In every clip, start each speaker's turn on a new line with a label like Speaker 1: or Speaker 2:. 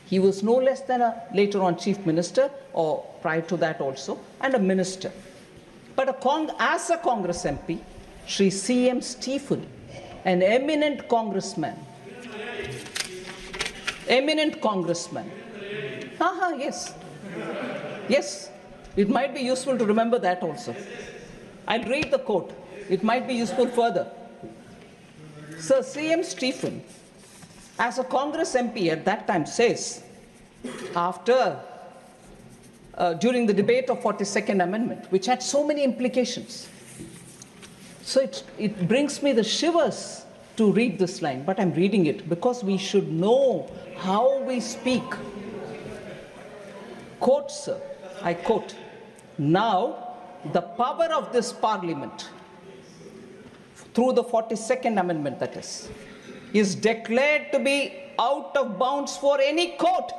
Speaker 1: He was no less than later on chief minister, or prior to that also, and a minister. But as a Congress MP, Shri C.M. Stephen, an eminent congressman. Yes. Yes. It might be useful to remember that also. I'll read the quote. It might be useful further. Sir C.M. Stephen, as a Congress MP at that time, says, during the debate of 42nd Amendment, which had so many implications. So it brings me the shivers to read this line, but I'm reading it because we should know how we speak. Quote, sir, I quote, "Now the power of this parliament, through the 42nd Amendment that is declared to be out of bounds for any court."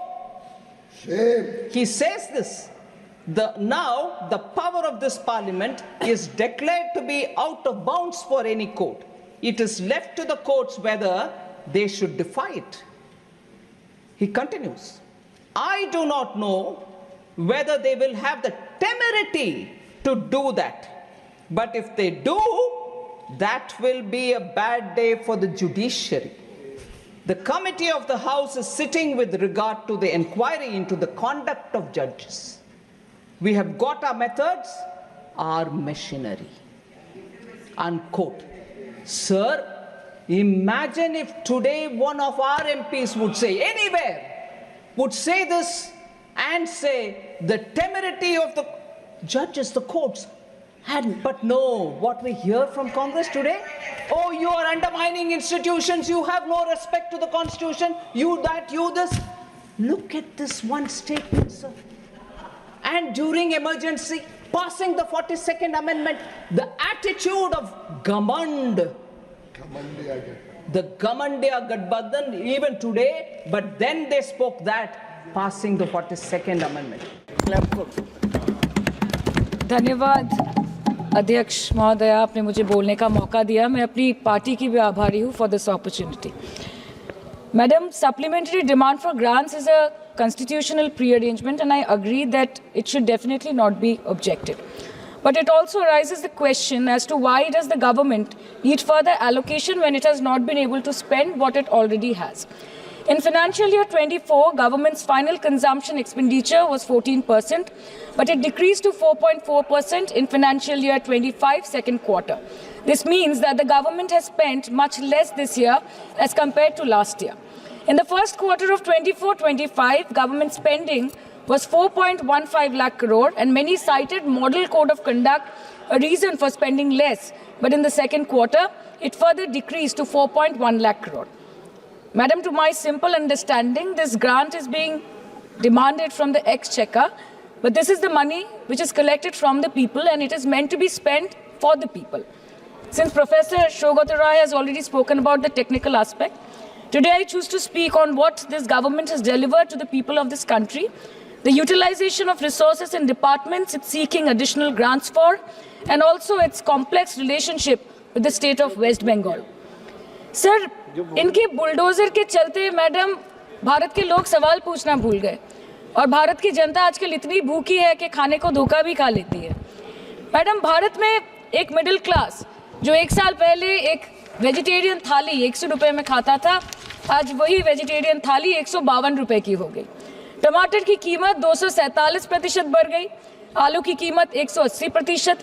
Speaker 2: Shame.
Speaker 1: He says this. Now the power of this parliament is declared to be out of bounds for any court. It is left to the courts whether they should defy it. He continues, "I do not know whether they will have the temerity to do that. But if they do, that will be a bad day for the judiciary. The committee of the House is sitting with regard to the inquiry into the conduct of judges. We have got our methods, our machinery." Unquote. Sir, imagine if today one of our MPs would say, anywhere, would say this and say the temerity of the judges, the courts, but no, what we hear from Congress today, oh, you are undermining institutions, you have no respect to the Constitution, you that, you this. Look at this one statement, sir. And during emergency, passing the 42nd Amendment, the attitude of Gamand, the Gamandiya Gadbadhan, even today, but then they spoke that, passing the 42nd Amendment.
Speaker 3: धन्यवाद अध्यक्ष महोदय, आपने मुझे बोलने का मौका दिया. मैं अपनी पार्टी की भी आभारी हूँ for this opportunity. Madam, supplementary demand for grants is a constitutional pre-arrangement, and I agree that it should definitely not be objected. But it also raises the question as to why does the government need further allocation when it has not been able to spend what it already has. In financial year 24, government's final consumption expenditure was 14%, but it decreased to 4.4% in financial year 25 second quarter. This means that the government has spent much less this year as compared to last year. In the first quarter of 24-25, government spending was 4.15 lakh crore, and many cited model code of conduct a reason for spending less. But in the second quarter, it further decreased to 4.1 lakh crore. Madam, to my simple understanding, this grant is being demanded from the exchequer, but this is the money which is collected from the people, and it is meant to be spent for the people. Since Professor Saugata Roy has already spoken about the technical aspect, today I choose to speak on what this government has delivered to the people of this country, the utilization of resources in departments it's seeking additional grants for, and also its complex relationship with the state of West Bengal. Sir, इनके bulldozer के चलते madam Bharat के लोग सवाल पूछना भूल गए, और भारत की जनता आजकल इतनी भूखी है कि खाने को धोखा भी खा लेती है. मैडम, भारत में एक मिडिल क्लास जो एक साल पहले एक वेजिटेरियन थाली 100 रुपए में खाता था, आज वही वेजिटेरियन थाली 152 रुपए की हो गई. टमाटर की कीमत 247% बढ़ गई, आलू की कीमत 180%,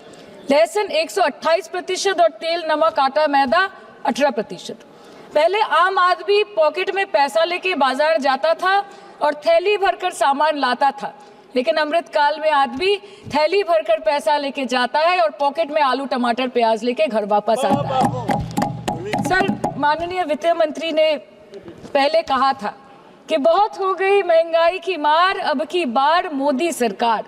Speaker 3: लहसुन 128% और तेल, नमक, आटा, मैदा 18%. पहले आम आदमी पॉकेट में पैसा लेके बाजार जाता था और थैली भरकर सामान लाता था, लेकिन अमृतकाल में आदमी थैली भरकर पैसा लेके जाता है और पॉकेट में आलू, टमाटर, प्याज लेके घर वापस आता है. सर, माननीय वित्त मंत्री ने पहले कहा था कि बहुत हो गई महंगाई की मार, अब की बार मोदी सरकार,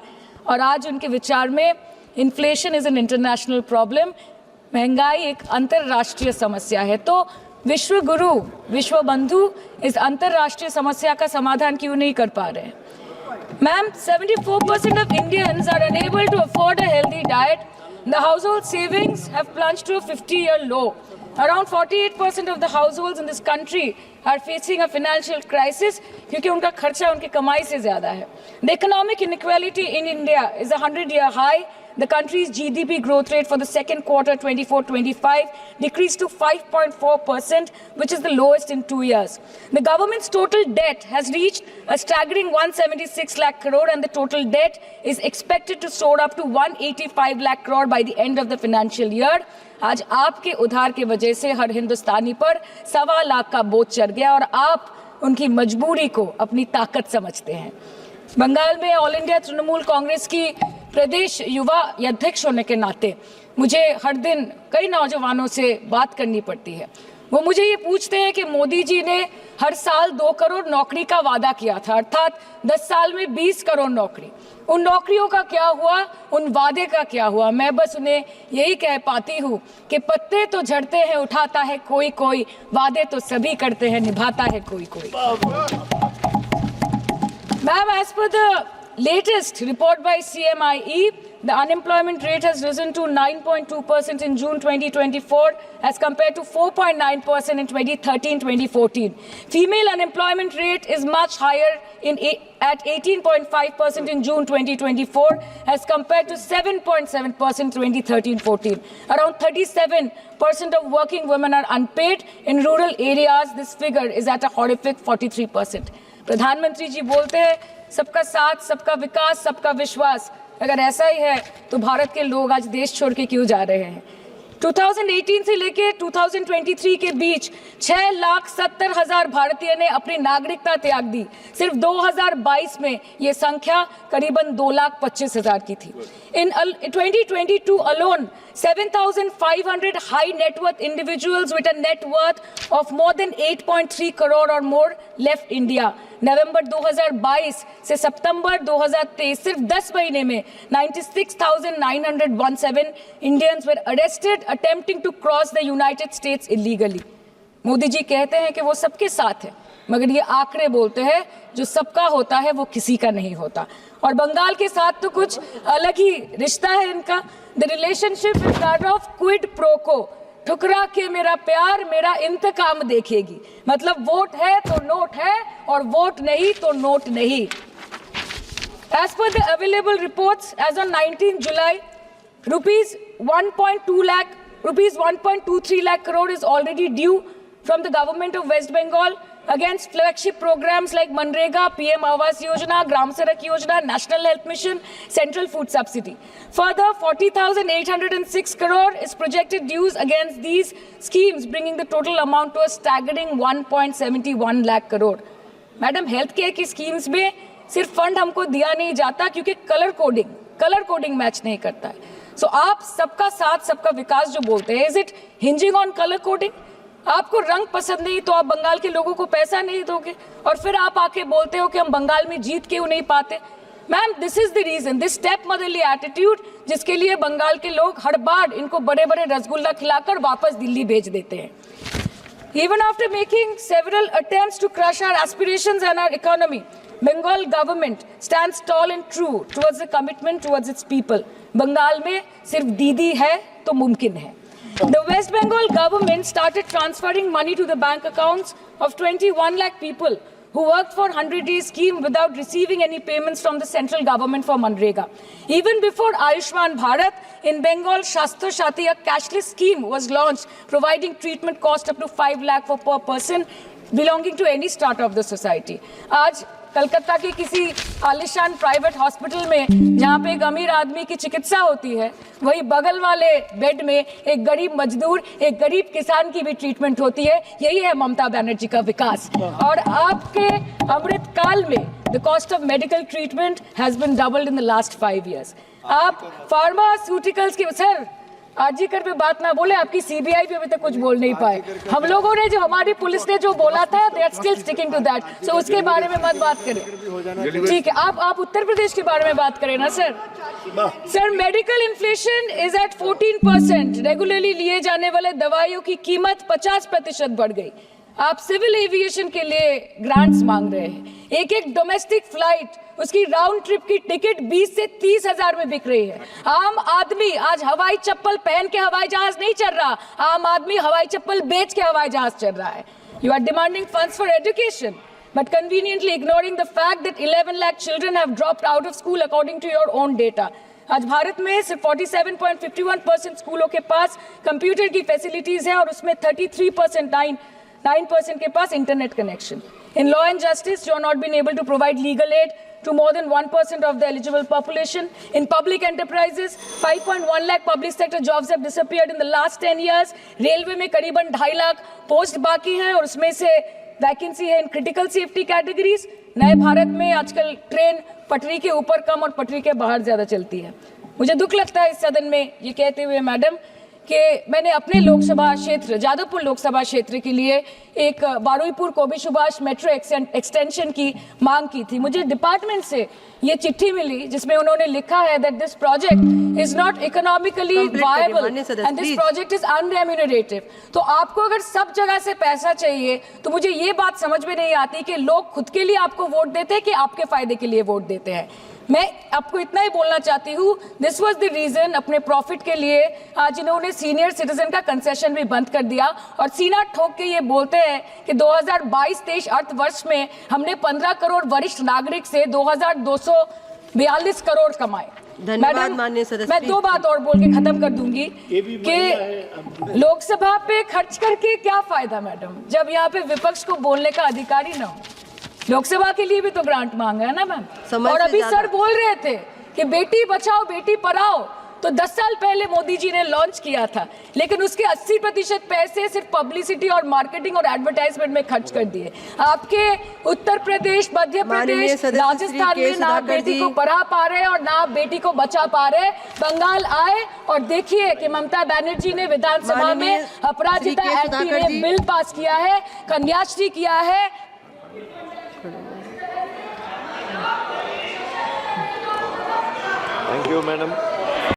Speaker 3: और आज उनके विचार में inflation is an international problem, महंगाई एक अंतरराष्ट्रीय समस्या है. तो विश्व गुरु, विश्व बंधु इस अंतरराष्ट्रीय समस्या का समाधान क्यों नहीं कर पा रहे हैं? Ma'am, 74% of Indians are unable to afford a healthy diet. The household savings have plunged to a 50-year low. Around 48% of the households in this country are facing a financial crisis क्योंकि उनका खर्चा उनकी कमाई से ज़्यादा है. The economic inequality in India is a 100-year high. The country's GDP growth rate for the second quarter 24-25 decreased to 5.4%, which is the lowest in 2 years. The government's total debt has reached a staggering 176 lakh crore, and the total debt is expected to soar up to 185 lakh crore by the end of the financial year. आज आपके उधार की वजह से हर हिंदुस्तानी पर 1.25 लाख का बोझ चढ़ गया और आप उनकी मजबूरी को अपनी ताकत समझते हैं. बंगाल में ऑल इंडिया तृणमूल कांग्रेस की प्रदेश युवा अध्यक्ष होने के नाते मुझे हर दिन कई नौजवानों से बात करनी पड़ती है. वो मुझे ये पूछते हैं कि मोदी जी ने हर साल 2 करोड़ नौकरी का वादा किया था, अर्थात 10 साल में 20 करोड़ नौकरी. उन नौकरियों का क्या हुआ, उन वादे का क्या हुआ? मैं बस उन्हें यही कह पाती हूँ कि पत्ते तो झड़ते हैं, उठाता है कोई कोई, वादे तो सभी करते हैं, निभाता है कोई कोई. Ma'am, as per the latest report by CMIE, the unemployment rate has risen to 9.2% in June 2024 as compared to 4.9% in 2013-2014. Female unemployment rate is much higher at 18.5% in June 2024 as compared to 7.7% in 2013-14. Around 37% of working women are unpaid. In rural areas, this figure is at a horrific 43%. प्रधानमंत्री जी बोलते हैं सबका साथ, सबका विकास, सबका विश्वास. अगर ऐसा ही है तो भारत के लोग आज देश छोड़ के क्यों जा रहे हैं? 2018 से लेके 2023 के बीच 6,70,000 भारतीय ने अपनी नागरिकता त्याग दी. सिर्फ 2022 में ये संख्या करीबन 2,25,000 की थी. In 2022 alone, 7,500 high net worth individuals with a net worth of more than 8.3 crore or more left India. नवंबर 2022 से सितंबर 2023 सिर्फ 10 महीने में 96,917 Indians were arrested attempting to cross the United States illegally. Modi ji कहते हैं कि वो सबके साथ है, मगर ये आंकड़े बोलते हैं जो सबका होता है वो किसी का नहीं होता. और बंगाल के साथ तो कुछ अलग ही रिश्ता है इनका. The relationship is that of quid pro को. ठुकरा के मेरा प्यार मेरा इंतकाम देखेगी. मतलब वोट है तो नोट है और वोट नहीं तो नोट नहीं. As per the available reports, as on 19 July, rupees 1.23 lakh crore is already due from the government of West Bengal against flagship programs like Manrega, PM Awas Yojana, Gram Sadak Yojana, National Health Mission, Central Food Subsidy. Further, 40,806 crore is projected dues against these schemes, bringing the total amount to a staggering 1.71 lakh crore. Madam, health care की schemes में सिर्फ fund हमको दिया नहीं जाता क्योंकि colour coding match नहीं करता है. सो आप सबका साथ सबका विकास जो बोलते हैं, is it hinging on colour coding? आपको रंग पसंद नहीं तो आप बंगाल के लोगों को पैसा नहीं दोगे और फिर आप आके बोलते हो कि हम बंगाल में जीत क्यों नहीं पाते. Ma'am, this is the reason, this stepmotherly attitude, जिसके लिए बंगाल के लोग हर बार इनको बड़े बड़े रसगुल्ला खिलाकर वापस दिल्ली भेज देते हैं. Even after making several attempts to crush our aspirations and our economy, Bengal government stands tall and true towards the commitment towards its people. Bengal में सिर्फ दीदी है तो मुमकिन है. The West Bengal government started transferring money to the bank accounts of 21 lakh people who worked for 100-day scheme without receiving any payments from the central government for Manrega. Even before Ayushman Bharat, in Bengal, Shastra Shati, a cashless scheme was launched, providing treatment cost up to 5 lakh for per person belonging to any strata of the society. आज कलकत्ता के किसी आलिशान private hospital में जहाँ पे एक अमीर आदमी की चिकित्सा होती है, वही बगल वाले बेड में एक गरीब मजदूर, एक गरीब किसान की भी ट्रीटमेंट होती है. यही है ममता बनर्जी का विकास. और आपके अमृत काल में the cost of medical treatment has been doubled in the last 5 years. आप फार्मास्यूटिकल्स के सर आरजीकर पे बात ना बोले, आपकी सीबीआई पे अभी तक कुछ बोल नहीं पाए. हम लोगों ने जो हमारी पुलिस ने जो बोला था, they are still sticking to that. So उसके बारे में मत बात करें, ठीक है? आप उत्तर प्रदेश के बारे में बात करें ना sir. Sir, medical inflation is at 14%. Regularly लिए जाने वाले दवाइयों की कीमत 50% बढ़ गई. आप सिविल एविएशन के लिए ग्रांट्स मांग रहे हैं। एक एक डोमेस्टिक फ्लाइट, उसकी राउंड ट्रिप की टिकट 20 से 30 हजार में बिक रही है। आम आदमी आज हवाई चप्पल पहन के हवाई जहाज नहीं चल रहा, आम आदमी हवाई चप्पल बेच के हवाई जहाज चल रहा है। You are demanding funds for education, but conveniently ignoring the fact that 11 lakh children have dropped out of school according to your own data. आज भारत में सिर्फ 47.51% स्कूलों के पास कंप्यूटर की फैसिलिटीज है और उसमें 9% के पास internet connection. In law and justice, you are not been able to provide legal aid to more than 1% of the eligible population. In public enterprises, 5.1 lakh public sector jobs have disappeared in the last 10 years. Railway में करीबन 2.5 lakh post बाकी हैं और उसमें से vacancy है in critical safety categories. नए भारत में आजकल ट्रेन पटरी के ऊपर कम और पटरी के बाहर ज्यादा चलती है. मुझे दुख लगता है इस सदन में ये कहते हुए मैडम कि मैंने अपने लोकसभा क्षेत्र जादवपुर लोकसभा क्षेत्र के लिए एक बारुईपुर कोबी सुभाष मेट्रो एक्सटेंशन की मांग की थी. मुझे डिपार्टमेंट से ये चिट्ठी मिली जिसमें उन्होंने लिखा है that this project is not economically viable and this project is unremunerative. तो आपको अगर सब जगह से पैसा चाहिए तो मुझे ये बात समझ में नहीं आती कि लोग खुद के लिए आपको वोट देते हैं कि आपके फायदे के लिए वोट देते हैं. मैं आपको इतना ही बोलना चाहती हूँ, दिस वाज द रीजन अपने प्रॉफिट के लिए आज इन्होंने सीनियर सिटीजन का कंसेशन भी बंद कर दिया और सीना ठोक के ये बोलते हैं कि 2022-23 अर्थ वर्ष में हमने 15 करोड़ वरिष्ठ नागरिक से 2242 करोड़ कमाए.
Speaker 4: धन्यवाद माननीय सदस्य.
Speaker 3: मैं 2 बात और बोल के खत्म कर दूंगी कि लोकसभा पे खर्च करके क्या फायदा मैडम, जब यहाँ पे विपक्ष को बोलने का अधिकार ही ना हो. लोकसभा के लिए भी तो ग्रांट मांगा है ना मैम. और अभी सर बोल रहे थे कि बेटी बचाओ बेटी पढ़ाओ तो 10 साल पहले मोदी जी ने लॉन्च किया था, लेकिन उसके 80% पैसे सिर्फ पब्लिसिटी और मार्केटिंग और एडवर्टाइजमेंट में खर्च कर दिए. आपके उत्तर प्रदेश, मध्य प्रदेश, राजस्थान में ना बेटी को पढ़ा पा रहे और ना बेटी को बचा पा रहे. बंगाल आए और देखिए कि ममता बनर्जी ने विधानसभा में अपराजिता एक्ट में बिल पास किया है, कन्याश्री किया है.
Speaker 5: Thank you, madam.